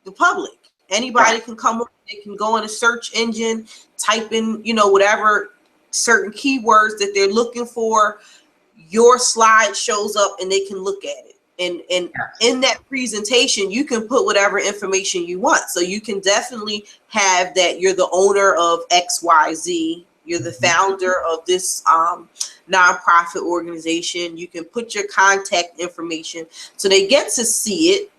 the public. Anybody can come on, they can go in a search engine, type in, you know, whatever certain keywords that they're looking for. Your slide shows up and they can look at it. And in that presentation, you can put whatever information you want. So you can definitely have that you're the owner of XYZ. You're the founder of this nonprofit organization. You can put your contact information. So they get to see it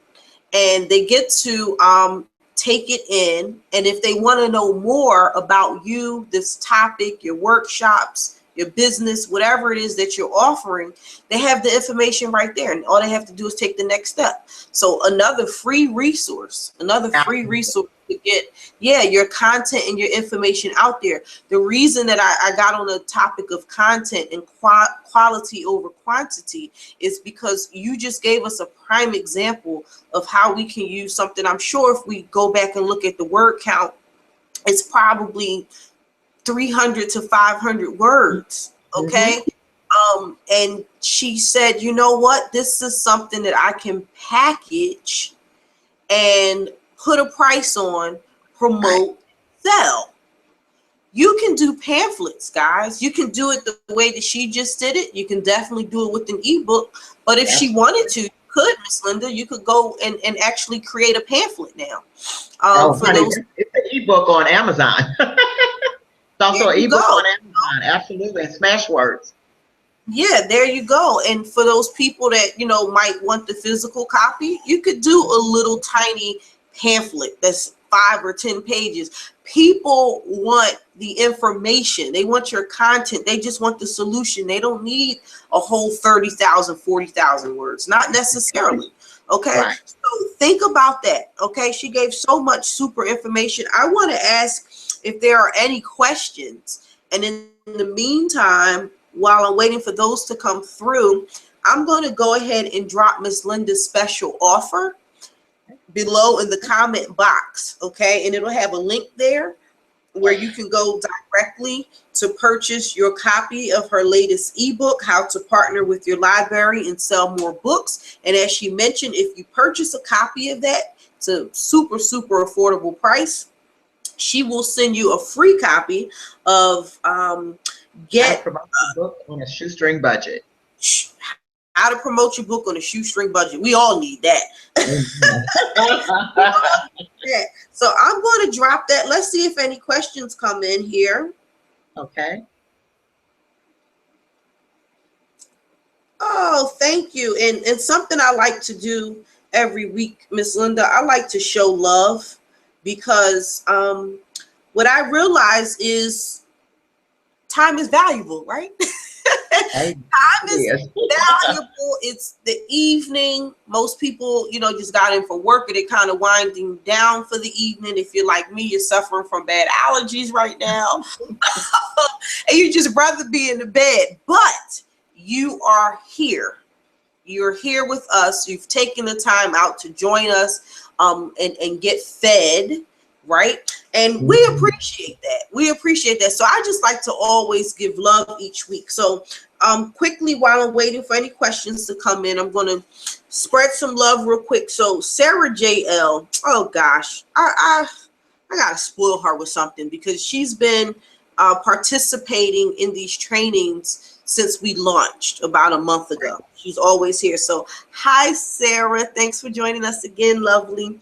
and they get to take it in. And if they want to know more about you, this topic, your workshops, your business, whatever it is that you're offering, they have the information right there. And all they have to do is take the next step. So another free resource to get, your content and your information out there. The reason that I got on the topic of content and quality over quantity is because you just gave us a prime example of how we can use something. I'm sure if we go back and look at the word count, it's probably 300 to 500 words. Okay. And she said, you know what, this is something that I can package and put a price on, promote, sell. You can do pamphlets, guys. You can do it the way that she just did it. You can definitely do it with an ebook. But if she wanted to, you could, Miss Linda, you could go and actually create a pamphlet now. It's an ebook on Amazon. It's also an ebook on Amazon, absolutely, and Smashwords. Yeah, there you go. And for those people that, you know, might want the physical copy, you could do a little tiny pamphlet that's 5 or 10 pages. People want the information. They want your content. They just want the solution. They don't need a whole 30,000, 40,000 words, not necessarily. Okay. Right. So think about that. Okay. She gave so much super information. I want to ask if there are any questions. And in the meantime, while I'm waiting for those to come through, I'm going to go ahead and drop Miss Linda's special offer below in the comment box. Okay. And it'll have a link there where you can go directly to purchase your copy of her latest ebook, How to Partner with Your Library and Sell More Books. And as she mentioned, if you purchase a copy of that, it's a super, super affordable price. She will send you a free copy of Get How to Promote Your Book on a Shoestring Budget. How to Promote Your Book on a Shoestring Budget. We all need that. So I'm going to drop that. Let's see if any questions come in here. Okay. Oh, thank you. And something I like to do every week, Miss Linda, I like to show love, because what I realize is time is valuable, right? Time is valuable. It's the evening. Most people, you know, just got in for work and they're kind of winding down for the evening. If you're like me, you're suffering from bad allergies right now. And you just rather be in the bed. But you are here. You're here with us. You've taken the time out to join us and get fed, right? And we appreciate that. We appreciate that. So I just like to always give love each week. So quickly, while I'm waiting for any questions to come in, I'm going to spread some love real quick. So Sarah JL, oh gosh, I got to spoil her with something, because she's been participating in these trainings since we launched about a month ago. She's always here. So hi, Sarah. Thanks for joining us again. Lovely.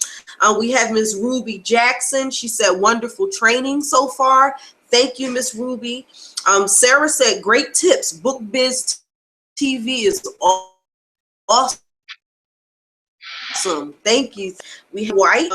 We have Ms. Ruby Jackson. She said, wonderful training so far. Thank you, Ms. Ruby. Sarah said, great tips. Book Biz TV is awesome. Thank you. We have White,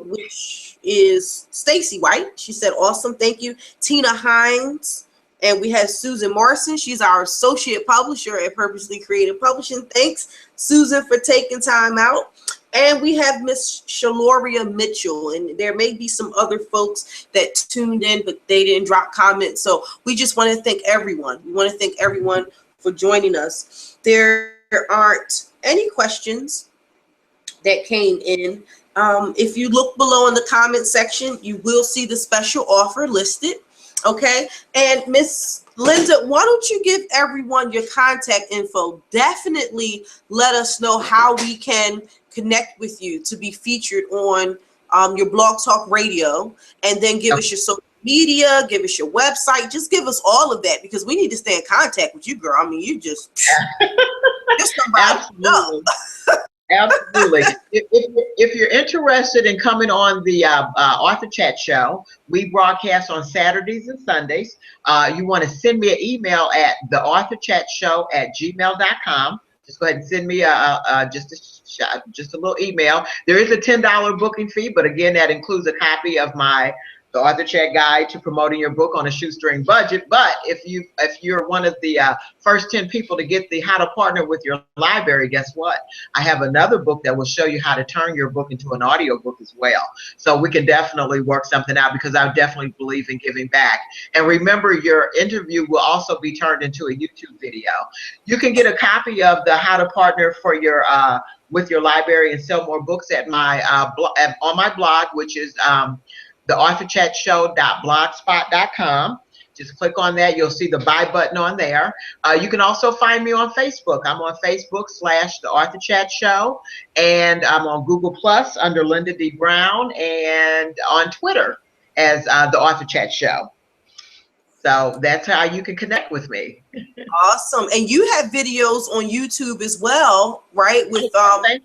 which is Stacy White. She said, awesome. Thank you. Tina Hines. And we have Susan Morrison. She's our associate publisher at Purposely Creative Publishing. Thanks, Susan, for taking time out. And we have Miss Shaloria Mitchell. And there may be some other folks that tuned in, but they didn't drop comments. So we just want to thank everyone. We want to thank everyone for joining us. There aren't any questions that came in. If you look below in the comment section, you will see the special offer listed. Okay. And Miss Linda, why don't you give everyone your contact info? Definitely let us know how we can connect with you to be featured on your Blog Talk Radio, and then give us your social media, give us your website, just give us all of that, because we need to stay in contact with you, girl. I mean, you just somebody. Absolutely. Absolutely. If you're interested in coming on the Author Chat show, we broadcast on Saturdays and Sundays. You want to send me an email at theauthorchatshow@gmail.com. Just go ahead and send me just a little email. There is a $10 booking fee, but again, that includes a copy of the Author Chat Guide to Promoting Your Book on a Shoestring Budget. But if you're one of the first 10 people to get the How to Partner with Your Library, guess what? I have another book that will show you how to turn your book into an audio book as well. So we can definitely work something out, because I definitely believe in giving back. And remember, your interview will also be turned into a YouTube video. You can get a copy of the How to Partner for your with your library and sell more books at my on my blog, which is theauthorchatshow.blogspot.com. Just click on that. You'll see the buy button on there. You can also find me on Facebook. I'm on Facebook / The Author Chat Show, and I'm on Google Plus under Linda D. Brown, and on Twitter as The Author Chat Show. So that's how you can connect with me. Awesome. And you have videos on YouTube as well, right? With I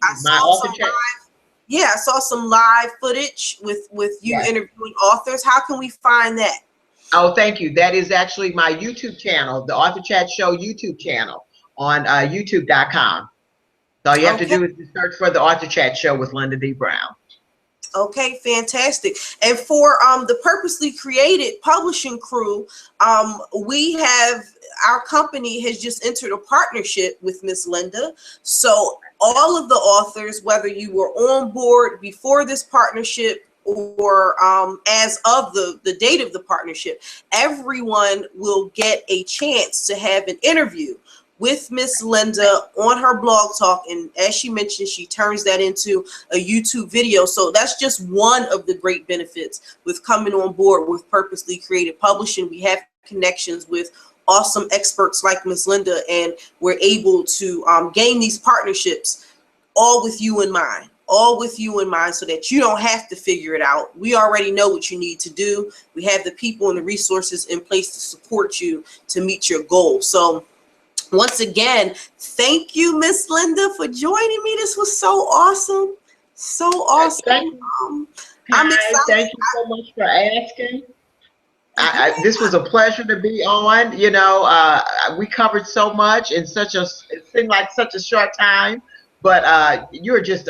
saw some live footage with you interviewing authors. How can we find that? Oh, thank you. That is actually my YouTube channel, the Author Chat Show YouTube channel on youtube.com. So all you have to do is search for the Author Chat Show with Linda D. Brown. Okay, fantastic. And for the Purposely Created publishing crew, we have, our company has just entered a partnership with Miss Linda. So all of the authors, whether you were on board before this partnership or as of the date of the partnership, everyone will get a chance to have an interview with Miss Linda on her Blog Talk, and as she mentioned, she turns that into a YouTube video. So that's just one of the great benefits with coming on board with Purposely Created Publishing. We have connections with awesome experts like Miss Linda, and we're able to gain these partnerships all with you in mind. All with you in mind, so that you don't have to figure it out. We already know what you need to do. We have the people and the resources in place to support you to meet your goals. So once again, thank you, Miss Linda, for joining me. This was so awesome. So awesome. Thank you. I'm excited. Thank you so much for asking. This was a pleasure to be on. You know, we covered so much in it seemed like such a short time. But you're just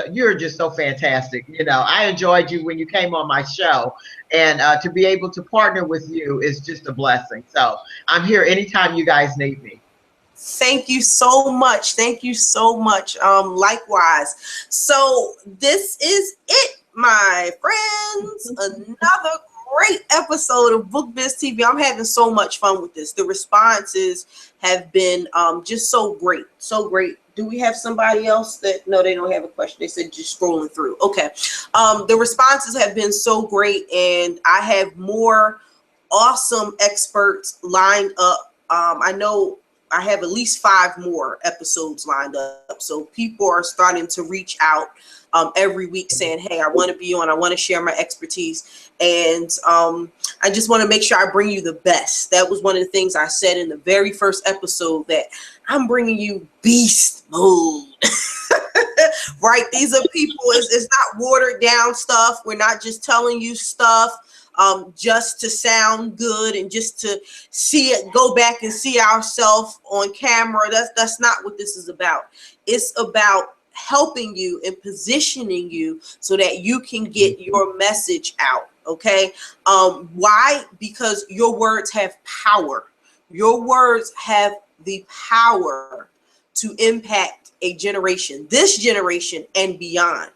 so fantastic. You know, I enjoyed you when you came on my show, and to be able to partner with you is just a blessing. So I'm here anytime you guys need me. Thank you so much. Thank you so much. Likewise. So this is it, my friends. Another great episode of Book Biz TV. I'm having so much fun with this. The responses have been just so great. So great. Do we have somebody else that, no, they don't have a question. They said just scrolling through. Okay. The responses have been so great, and I have more awesome experts lined up. I know I have at least 5 more episodes lined up. So people are starting to reach out every week saying, hey, I want to be on, I want to share my expertise. And I just want to make sure I bring you the best. That was one of the things I said in the very first episode, that I'm bringing you beast mode. Right? These are people, it's not watered down stuff. We're not just telling you stuff just to sound good and just to see it, go back and see ourselves on camera. That's not what this is about. It's about helping you and positioning you so that you can get your message out. Okay. Why? Because your words have power. Your words have the power to impact a generation, this generation and beyond.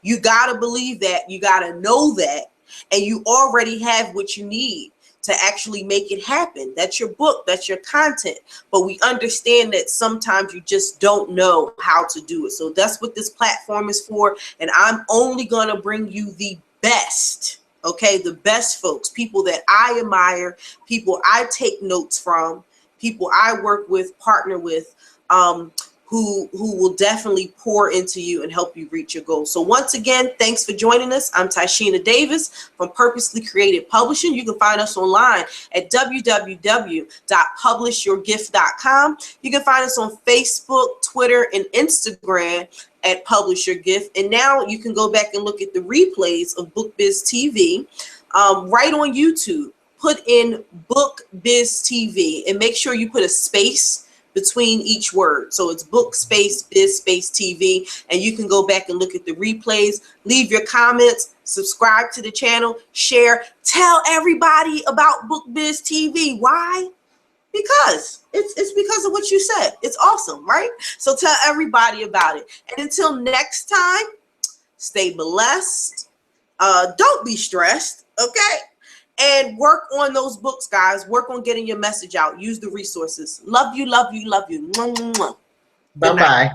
You got to believe that. You got to know that. And you already have what you need to actually make it happen. That's your book, that's your content. But we understand that sometimes you just don't know how to do it. So that's what this platform is for. And I'm only gonna bring you the best, okay? The best folks, people that I admire, people I take notes from, people I work with, partner with, who will definitely pour into you and help you reach your goals. So once again, thanks for joining us. I'm Tyshina Davis from Purposely Created Publishing. You can find us online at www.publishyourgift.com. You can find us on Facebook, Twitter, and Instagram at Publish Your Gift. And now you can go back and look at the replays of Book Biz TV right on YouTube. Put in Book Biz TV and make sure you put a space between each word. So it's book space biz space TV, and you can go back and look at the replays. Leave your comments, subscribe to the channel, share, tell everybody about Book Biz TV. Why? Because it's because of what you said. It's awesome, right? So tell everybody about it. And until next time, stay blessed. Don't be stressed, okay? And work on those books, guys. Work on getting your message out. Use the resources. Love you, love you, love you. Mwah, mwah, mwah. Bye-bye.